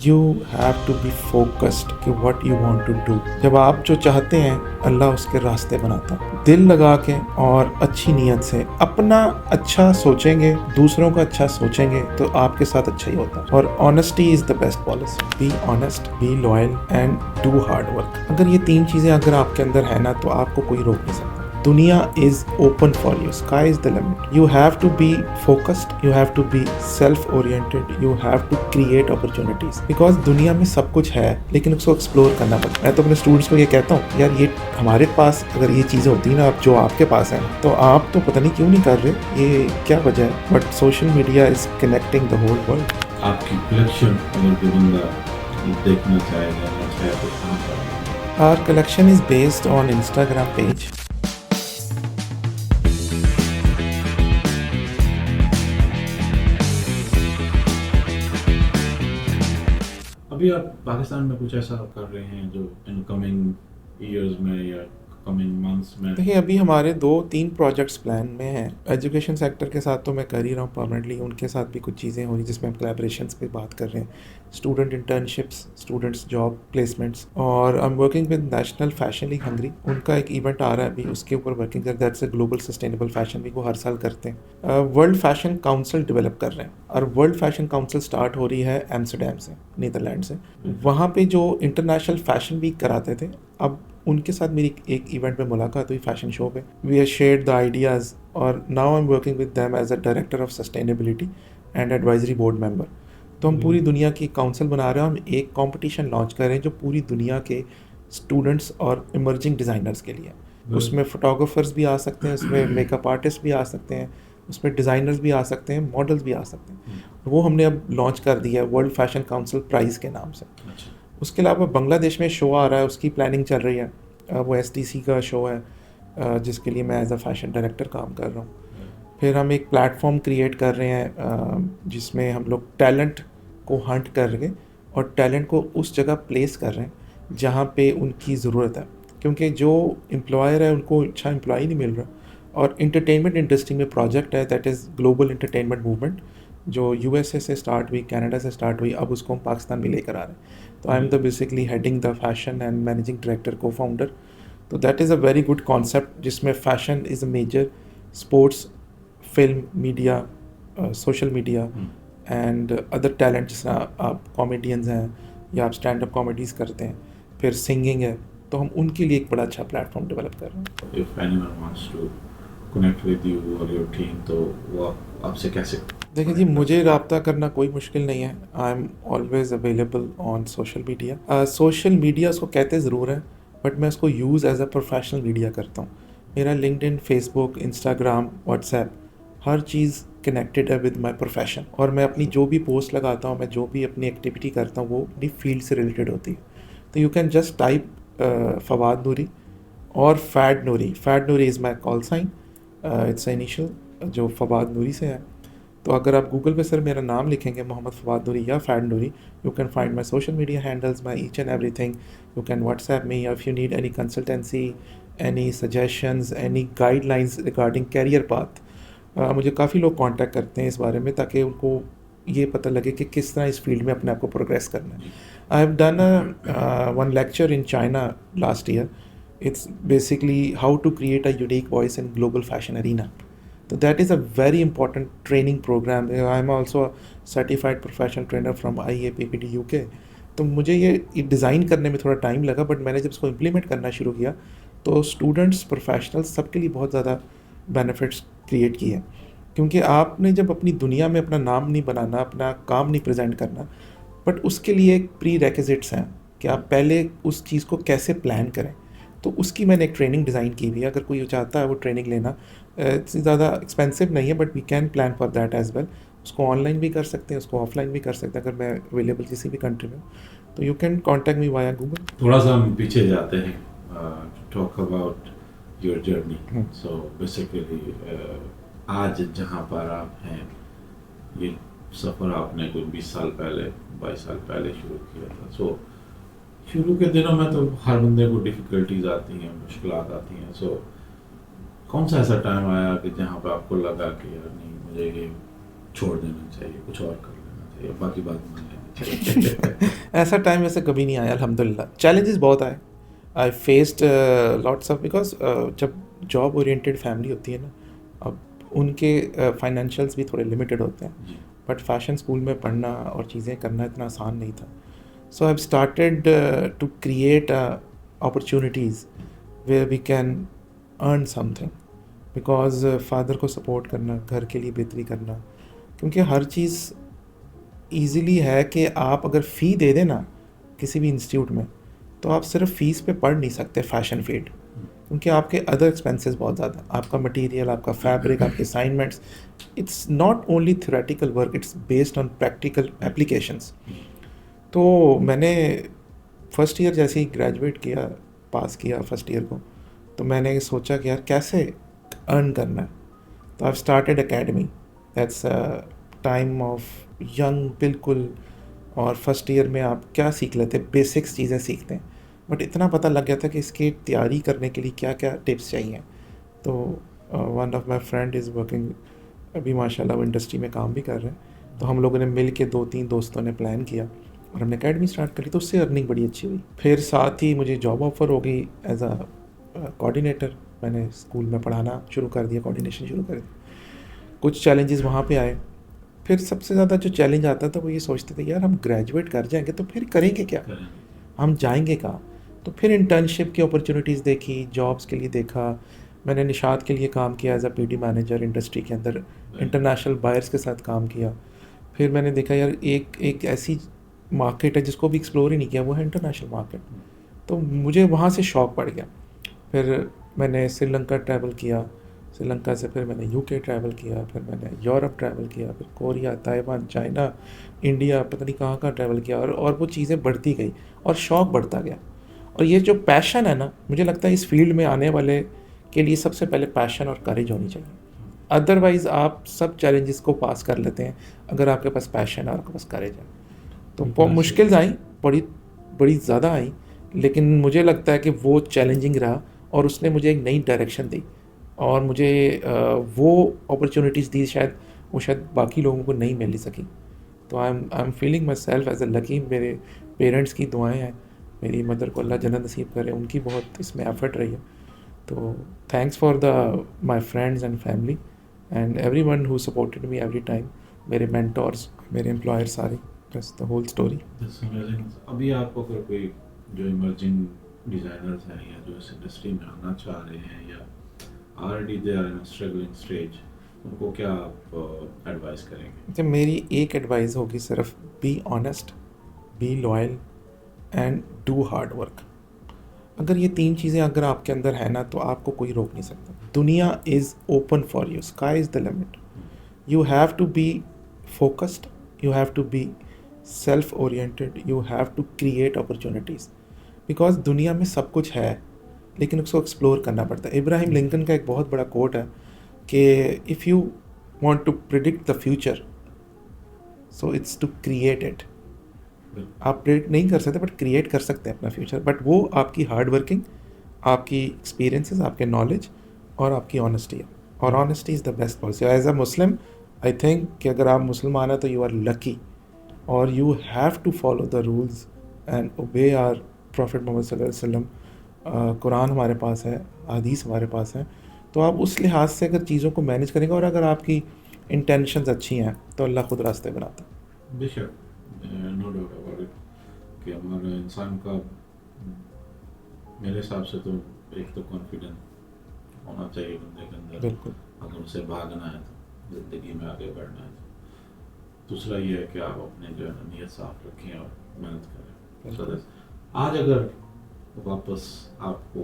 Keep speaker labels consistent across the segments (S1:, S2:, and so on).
S1: You have to be focused कि what you want to do. जब आप जो चाहते हैं अल्लाह उसके रास्ते बनाता है। दिल लगा के और अच्छी नीयत से अपना अच्छा सोचेंगे, दूसरों का अच्छा सोचेंगे तो आपके साथ अच्छा ही होता है। और honesty is the best policy. Be honest, be loyal and do hard work. अगर ये 3 चीजें अगर आपके अंदर है ना तो आपको कोई रोक नहीं सकता। दुनिया is open for you, sky is the limit. You have to be focused, you have to be self oriented, you have to create opportunities. Because दुनिया में सब कुछ है लेकिन उसको एक्सप्लोर करना पड़ता है। मैं तो अपने स्टूडेंट्स को ये कहता हूँ, यार ये हमारे पास अगर ये चीज़ें होती ना, अब जो आपके पास है तो आप तो पता नहीं क्यों नहीं कर रहे, ये क्या वजह है। But social media is connecting the whole world.
S2: आपकी कलेक्शन अगर कोई बंदा देखना चाहे, जानना चाहे तो कहाँ पर?
S1: Our collection is based on Instagram page.
S2: अभी आप पाकिस्तान में कुछ ऐसा कर रहे हैं जो इन कमिंग ईयर्स में या कमिंग मंथ्स में?
S1: देखिए अभी हमारे 2-3 प्रोजेक्ट्स प्लान में हैं। एजुकेशन सेक्टर के साथ तो मैं कर ही रहा हूँ परमानेंटली, उनके साथ भी कुछ चीज़ें हो रही जिसमें हम कोलैबोरेशंस पे बात कर रहे हैं। Student internships, students job placements, और I am working with National Fashion League Hungary. उनका एक इवेंट आ रहा है अभी, उसके ऊपर वर्किंग कर, that's a global sustainable fashion week, वो हर साल करते हैं। वर्ल्ड फैशन काउंसिल डेवलप कर रहे हैं और वर्ल्ड फैशन काउंसिल स्टार्ट हो रही है एम्स्टरडैम से, नीदरलैंड से। वहाँ पे जो इंटरनेशनल फैशन वीक कराते थे, अब उनके साथ मेरी एक इवेंट में मुलाकात हुई फैशन शो पे। We have shared the ideas और now I am working with them as a director of sustainability and advisory board member. तो हम पूरी दुनिया की काउंसिल बना रहे हैं। हम एक कंपटीशन लॉन्च कर रहे हैं जो पूरी दुनिया के स्टूडेंट्स और इमर्जिंग डिज़ाइनर्स के लिए। उसमें फोटोग्राफर्स भी आ सकते हैं, उसमें मेकअप आर्टिस्ट भी आ सकते हैं, उसमें डिज़ाइनर्स भी आ सकते हैं, मॉडल्स भी आ सकते हैं। वो हमने अब लॉन्च कर दिया है वर्ल्ड फैशन काउंसिल प्राइज़ के नाम से। उसके अलावा बांग्लादेश में शो आ रहा है, उसकी प्लानिंग चल रही है। वो STC का शो है जिसके लिए मैं एज अ फैशन डायरेक्टर काम कर रहा हूँ। फिर हम एक प्लेटफॉर्म क्रिएट कर रहे हैं जिसमें हम लोग टैलेंट को हंट कर रहे और टैलेंट को उस जगह प्लेस कर रहे हैं जहाँ पे उनकी ज़रूरत है, क्योंकि जो एम्प्लॉयर है उनको अच्छा एम्प्लॉय नहीं मिल रहा। और इंटरटेनमेंट इंडस्ट्री में प्रोजेक्ट है that is global entertainment movement, जो USA से स्टार्ट हुई, कनाडा से स्टार्ट हुई, अब उसको हम पाकिस्तान में लेकर आ रहे हैं। तो I am the basically heading the fashion and managing director, co founder. तो that is a very good concept जिसमें fashion is a major, sports, film, media, social media and other talent, जिस तरह आप कॉमेडियंस हैं या आप stand up comedies करते हैं, फिर सिंगिंग है, तो हम उनके लिए एक बड़ा अच्छा प्लेटफॉर्म डेवलप कर रहे हैं।
S2: If anyone wants to connect with you or your team, तो वो आपसे कैसे?
S1: देखिए जी, मुझे रब्ता करना कोई मुश्किल नहीं है। I am always available on social media. Social media उसको कहते ज़रूर हैं बट मैं उसको use as a professional media करता हूँ। मेरा लिंक्डइन, फेसबुक, इंस्टाग्राम, व्हाट्सएप, हर चीज़ कनेक्टेड है विद माई प्रोफेशन। और मैं अपनी जो भी पोस्ट लगाता हूँ, मैं जो भी अपनी एक्टिविटी करता हूँ, वो अपनी फील्ड से रिलेटेड होती है। तो you can just type Fawad Noori और Fad Noori. Fad Noori is my call sign, it's initial जो फवाद नूरी से है। तो अगर आप गूगल पे सर मेरा नाम लिखेंगे मोहम्मद फवाद नूरी या Fad Noori, you can find my social media handles, my each and everything. You can WhatsApp me if you need any consultancy, any suggestions, any guidelines regarding career path. मुझे काफ़ी लोग कांटेक्ट करते हैं इस बारे में ताकि उनको ये पता लगे कि किस तरह इस फील्ड में अपने आप को प्रोग्रेस करना है। I have done one lecture in China last year. It's basically how to create a unique voice in global fashion arena. So that is a very important training program. I am also a certified professional trainer from IAPPD UK. तो मुझे ये design करने में थोड़ा time लगा, but मैंने जब इसको इम्प्लीमेंट करना शुरू किया तो स्टूडेंट्स, प्रोफेशनल्स, सबके लिए बहुत ज़्यादा बेनिफिट्स क्रिएट किए। क्योंकि आपने जब अपनी दुनिया में अपना नाम नहीं बनाना, अपना काम नहीं प्रेजेंट करना, बट उसके लिए एक प्री रेक्विजिट्स हैं कि आप पहले उस चीज़ को कैसे प्लान करें। तो उसकी मैंने एक ट्रेनिंग डिज़ाइन की हुई है। अगर कोई चाहता है वो ट्रेनिंग लेना, इतनी ज़्यादा एक्सपेंसिव नहीं है, but we can plan for that as well. उसको ऑनलाइन भी कर सकते हैं, उसको ऑफलाइन भी कर सकते हैं अगर मैं अवेलेबल किसी भी कंट्री में। तो you can contact me via Google.
S2: थोड़ा सा हम पीछे जाते हैं, talk about your journey. So basically आज जहाँ पर आप हैं, ये सफ़र आपने कोई 20 साल पहले, 22 साल पहले शुरू किया था। सो शुरू के दिनों में तो हर बंदे को डिफ़िकल्टीज आती हैं, मुश्किलात आती हैं। सो कौन सा ऐसा टाइम आया कि जहाँ पे आपको लगा कि यार नहीं, मुझे ये छोड़ देना चाहिए, कुछ और कर लेना चाहिए, बाकी बात मान लेनी चाहिए?
S1: ऐसा टाइम वैसे कभी नहीं आया अल्हम्दुलिल्लाह। चैलेंजेस बहुत आए, I faced lots of, because जब जॉब ओरिएंटेड फैमिली होती है ना, अब उनके फाइनेंशियल्स भी थोड़े लिमिटेड होते हैं,
S2: जी
S1: बट फैशन स्कूल में पढ़ना और चीज़ें करना इतना आसान नहीं था। So I started to create opportunities where we can earn something, because father को सपोर्ट करना, घर के लिए बेहतरी करना, क्योंकि हर चीज़ ईज़िली है कि आप अगर फ़ी दे दें ना किसी भी इंस्टीट्यूट में, तो आप सिर्फ फ़ीस पे पढ़ नहीं सकते फ़ैशन फील्ड, क्योंकि आपके अदर एक्सपेंसेस बहुत ज़्यादा, आपका मटेरियल, आपका फैब्रिक, आपके assignments, it's not only theoretical work, it's based on practical applications. तो मैंने फर्स्ट ईयर जैसे ही ग्रेजुएट किया, पास किया फर्स्ट ईयर को, तो मैंने सोचा कि यार कैसे अर्न करना है। तो I started academy, that's time of young बिल्कुल, और फर्स्ट ईयर में आप क्या सीख लेते हैं, बेसिक्स चीज़ें सीखते हैं, बट इतना पता लग गया था कि इसकी तैयारी करने के लिए क्या क्या टिप्स चाहिए। तो one of my friend is working, अभी माशाल्लाह वो इंडस्ट्री में काम भी कर रहे हैं, तो हम लोगों ने मिल के 2-3 दोस्तों ने प्लान किया और हमने एकेडमी स्टार्ट करी, तो उससे अर्निंग बड़ी अच्छी हुई। फिर साथ ही मुझे जॉब ऑफ़र हो गई एज अ कोऑर्डिनेटर, मैंने स्कूल में पढ़ाना शुरू कर दिया, कोऑर्डिनेशन शुरू कर दिया। कुछ चैलेंजेस वहाँ पे आए। फिर सबसे ज़्यादा जो चैलेंज आता था वो ये सोचते थे यार हम ग्रेजुएट कर जाएंगे तो फिर करेंगे क्या,
S2: करेंगे।
S1: हम जाएंगे कहाँ। तो फिर इंटर्नशिप की अपॉर्चुनिटीज़ देखी, जॉब्स के लिए देखा। मैंने निशात के लिए काम किया as a PD manager industry के अंदर, इंटरनेशनल बायर्स के साथ काम किया। फिर मैंने देखा यार एक एक ऐसी मार्केट है जिसको भी एक्सप्लोर ही नहीं किया, वो है इंटरनेशनल मार्केट। तो मुझे वहाँ से शौक़ पड़ गया। फिर मैंने श्रीलंका ट्रैवल किया, श्रीलंका से फिर मैंने यूके ट्रैवल किया, फिर मैंने यूरोप ट्रैवल किया, फिर कोरिया, ताइवान, चाइना, इंडिया, पता नहीं कहाँ कहाँ ट्रैवल किया, और वो चीज़ें बढ़ती गई और शौक़ बढ़ता गया। और ये जो पैशन है ना, मुझे लगता है इस फील्ड में आने वाले के लिए सबसे पहले पैशन और करेज होनी चाहिए। अदरवाइज़ आप सब चैलेंजेस को पास कर लेते हैं अगर आपके पास पैशन है और आपके पास करेज है। तो बहुत मुश्किल आई, बड़ी बड़ी ज़्यादा आई, लेकिन मुझे लगता है कि वो चैलेंजिंग रहा और उसने मुझे एक नई डायरेक्शन दी और मुझे वो अपॉर्चुनिटीज़ दी शायद वो शायद बाकी लोगों को नहीं मिल सकी। तो I am feeling myself as a lucky. मेरे पेरेंट्स की दुआएं हैं, मेरी मदर को अल्लाह जन्नत नसीब करे, उनकी बहुत इसमें एफर्ट रही है। तो thanks for the my friends and family and every one who supported me every time, मेरे मेंटोर्स, मेरे एम्प्लॉयर सारे, बस द होल स्टोरी।
S2: अभी आपको अगर कोई जो इमर्जिंग डिज़ाइनर्स हैं या जो इस इंडस्ट्री में आना चाह रहे हैं या already they are in struggling stage, उनको क्या आप एडवाइस करेंगे?
S1: तो मेरी एक एडवाइस होगी सिर्फ, be honest, be loyal and do hard work. अगर ये 3 चीज़ें अगर आपके अंदर है ना, तो आपको कोई रोक नहीं सकता। दुनिया is open for you, sky is the limit. You have to be focused, you have to be self oriented, you have to create opportunities, because दुनिया में सब कुछ है लेकिन उसको एक्सप्लोर करना पड़ता है। इब्राहिम लिंकन का एक बहुत बड़ा कोट है कि if you want to predict the future, so it's to create it. आप प्रिडिक्ट नहीं कर सकते बट क्रिएट कर सकते हैं अपना फ्यूचर, बट वो आपकी हार्ड वर्किंग, आपकी एक्सपीरियंसेस, आपके नॉलेज और आपकी ऑनेस्टी है। और honesty is the best policy. As a Muslim I think कि अगर आप मुसलमान हैं तो यू आर लकी, और you have to follow the rules and obey our prophet Mohammad सल्लल्लाहु अलैहि वसल्लम। कुरान हमारे पास है, हदीस हमारे पास है, तो आप उस लिहाज से अगर चीज़ों को मैनेज करेंगे और अगर आपकी इंटेंशंस अच्छी हैं तो अल्लाह खुद रास्ते बनाता है।
S2: बेशक, नो डाउट अबाउट इट कि हमारे इंसान का मेरे हिसाब से तो एक तो कॉन्फिडेंस होना चाहिए बंदे के अंदर,
S1: बिल्कुल,
S2: अगर उसे भागना है तो, ज़िंदगी में आगे बढ़ना है तो। दूसरा ये है कि आप अपने जो है नीयत साफ रखें और मेहनत करें। So आज अगर वापस आपको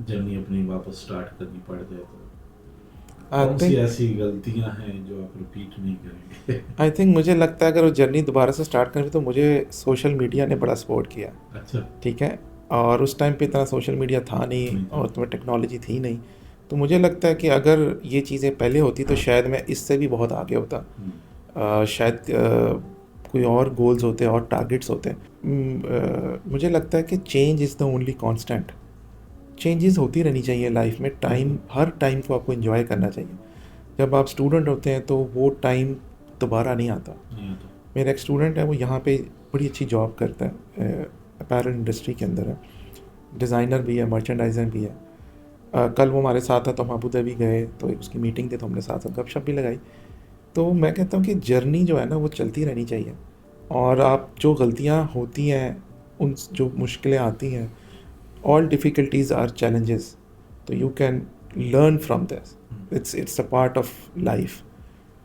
S2: जर्नी अपनी वापस स्टार्ट करनी पड़ जाए तो कौन सी ऐसी गलतियां हैं जो आप रिपीट नहीं करेंगे?
S1: आई थिंक मुझे लगता है अगर वो जर्नी दोबारा से स्टार्ट करनी तो मुझे सोशल मीडिया ने बड़ा सपोर्ट किया।
S2: अच्छा,
S1: ठीक है, और उस टाइम पे इतना सोशल मीडिया था नहीं और तुम्हें टेक्नोलॉजी थी नहीं, तो मुझे लगता है कि अगर ये चीज़ें पहले होती तो शायद मैं इससे भी बहुत आगे होता। शायद कोई और गोल्स होते और टारगेट्स होते। मुझे लगता है कि change is the only constant. Changes होती रहनी चाहिए लाइफ में, टाइम, हर टाइम को आपको एंजॉय करना चाहिए। जब आप स्टूडेंट होते हैं तो वो टाइम दोबारा नहीं आता। मेरा एक स्टूडेंट है, वो यहाँ पे बड़ी अच्छी जॉब करता है, अपैरल इंडस्ट्री के अंदर है, डिज़ाइनर भी है, मर्चेंडाइज़र भी है। कल वो हमारे साथ था तो हम अबू धाबी गए, तो उसकी मीटिंग थी तो हमने साथ साथ गपशप भी लगाई। तो मैं कहता हूँ कि जर्नी जो है ना वो चलती रहनी चाहिए, और आप जो गलतियाँ होती हैं, उन जो मुश्किलें आती हैं, ऑल डिफ़िकल्टीज़ आर चैलेंजेस, तो you can learn from this, it's a part of life.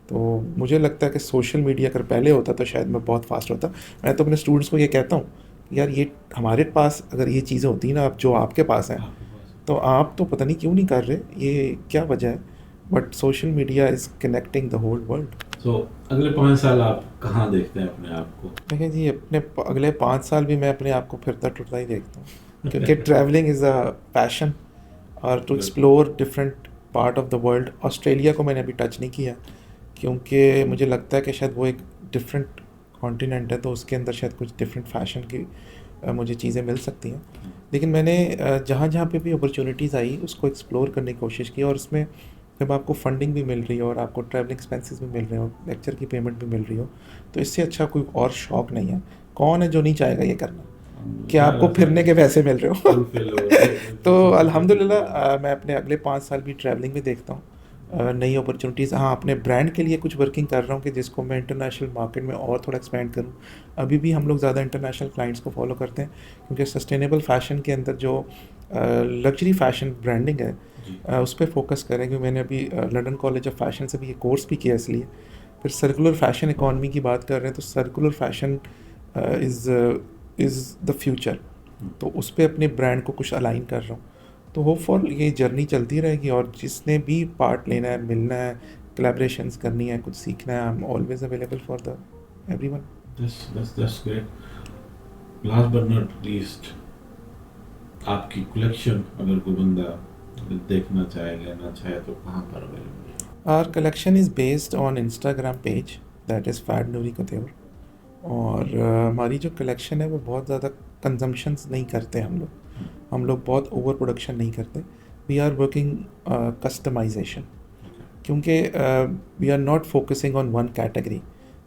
S1: तो मुझे लगता है कि सोशल मीडिया अगर पहले होता तो शायद मैं बहुत फास्ट होता। मैं तो अपने स्टूडेंट्स को ये कहता हूँ, यार ये हमारे पास अगर ये चीज़ें होती ना, अब जो आपके पास हैं, तो आप तो पता नहीं क्यों नहीं कर रहे, ये क्या वजह है, but social media is connecting the whole world.
S2: So अगले 5 साल आप कहाँ देखते हैं अपने आप को?
S1: देखिए जी, अपने अगले 5 साल भी मैं अपने आप को फिरता टुरता ही देखता हूँ, क्योंकि ट्रैवलिंग इज़ अ पैशन, और to explore different part of the world. Australia को मैंने अभी टच नहीं किया, क्योंकि मुझे लगता है कि शायद वो एक डिफरेंट कॉन्टिनेंट है, तो उसके अंदर शायद कुछ डिफरेंट फैशन की मुझे चीज़ें मिल सकती हैं। लेकिन मैंने जहाँ जहाँ पे भी अपॉर्चुनिटीज़ आई उसको एक्सप्लोर करने की कोशिश की, और उसमें जब आपको फंडिंग भी मिल रही हो और आपको ट्रैवलिंग एक्सपेंसेस भी मिल रहे हो, लेक्चर की पेमेंट भी मिल रही हो, तो इससे अच्छा कोई और शौक़ नहीं है। कौन है जो नहीं चाहेगा ये करना, कि आपको फिरने के पैसे मिल रहे हो। तो अल्हम्दुलिल्लाह मैं अपने अगले 5 साल भी ट्रैवलिंग में देखता हूँ, नई अपॉर्चुनिटीज़। हाँ, अपने ब्रांड के लिए कुछ वर्किंग कर रहा हूँ कि जिसको मैं इंटरनेशनल मार्केट में और थोड़ा एक्सपेंड करूँ। अभी भी हम लोग ज़्यादा इंटरनेशनल क्लाइंट्स को फॉलो करते हैं, क्योंकि सस्टेनेबल फ़ैशन के अंदर जो लग्जरी फ़ैशन ब्रांडिंग है, उस पर फोकस करें। क्योंकि मैंने अभी लंदन कॉलेज ऑफ फैशन से भी ये कोर्स भी किया इसलिए। फिर सर्कुलर फैशन इकॉनमी की बात कर रहे हैं, तो circular fashion is the future, तो उस पर अपने ब्रांड को कुछ अलाइन कर रहा हूँ। तो होपफुल ये जर्नी चलती रहेगी, और जिसने भी पार्ट लेना है, मिलना है, कोलैबोरेशंस करनी है, कुछ सीखना है, I am always available for the everyone.
S2: That's great. Last but not least, आपकी कलेक्शन अगर कोई बंदा देखना चाहे, लेना चाहे, तो कहाँ पर अवेलेबल है?
S1: Our collection is based on Instagram page, that is Fad Noori couture. और हमारी जो कलेक्शन है वो बहुत ज़्यादा कंजम्पशंस नहीं करते हम लोग बहुत ओवर प्रोडक्शन नहीं करते। वी आर वर्किंग कस्टमाइजेशन, क्योंकि we are not focusing on one category,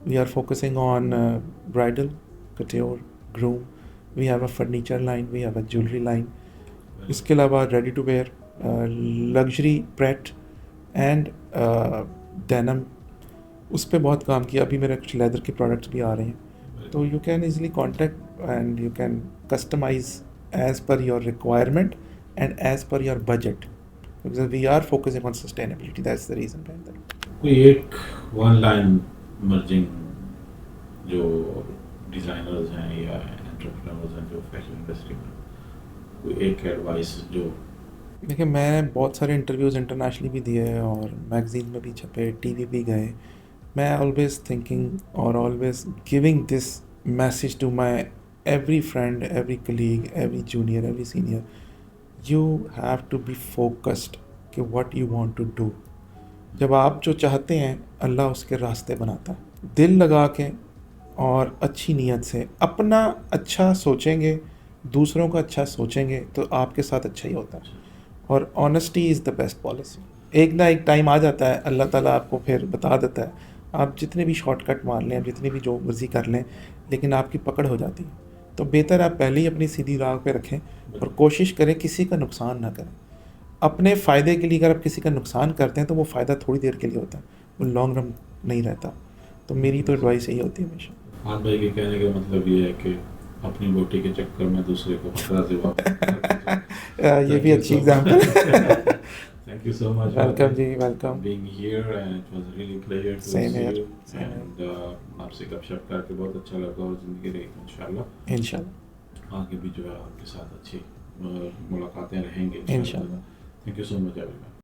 S1: we are focusing on bridal, couture, groom, we have a furniture line, we have a jewellery line, इसके अलावा ready to wear, luxury, pret and denim, उस पर बहुत काम किया। अभी मेरे कुछ लेदर के प्रोडक्ट्स भी आ रहे हैं, तो you can easily contact and you can customise as per your requirement and as per your budget, because we are focusing on sustainability, that's the reason behind that.
S2: कोई एक वन लाइन मर्जिंग जो designers हैं या entrepreneurs हैं जो fashion industry में, कोई एक एडवाइस जो?
S1: देखिए, मैंने बहुत सारे इंटरव्यूज़ इंटरनेशनली भी दिए हैं और मैगज़ीन में भी छपे, टीवी भी गए। मैं ऑलवेज थिंकिंग और always giving this message to my every friend, every colleague, every junior, every senior, you have to be focused कि what you want to do. जब आप जो चाहते हैं, अल्लाह उसके रास्ते बनाता है। दिल लगा के और अच्छी नीयत से अपना अच्छा सोचेंगे, दूसरों का अच्छा सोचेंगे, तो आपके साथ अच्छा ही होता है। और honesty is the best policy. एक ना एक टाइम आ जाता है, अल्लाह ताला आपको फिर बता देता है। आप जितने भी शॉर्टकट मार लें, जितनी भी जो मर्ज़ी कर लें, लेकिन आपकी पकड़ हो जाती है। तो बेहतर आप पहले ही अपनी सीधी राह पे रखें और कोशिश करें किसी का नुकसान ना करें। अपने फ़ायदे के लिए अगर आप किसी का नुकसान करते हैं, तो वो फ़ायदा थोड़ी देर के लिए होता है, वो लॉन्ग रन नहीं रहता। तो मेरी तो एडवाइस यही होती है हमेशा।
S2: हाँ भाई, के कहने का मतलब ये है कि अपनी बोटी के चक्कर में दूसरे को पकड़ा देवा।
S1: ये भी अच्छी example.
S2: Thank you so much.
S1: Welcome जी, welcome.
S2: Being here and it was really pleasure to
S1: Same
S2: see
S1: here,
S2: you
S1: same
S2: and आपसे गपशप करके बहुत अच्छा लगा, और ज़िंदगी रहेगी इंशाल्लाह।
S1: इंशाल्लाह
S2: आगे भी जो है आपके साथ अच्छी मुलाकातें रहेंगी
S1: इंशाल्लाह।
S2: Thank you so much everyone.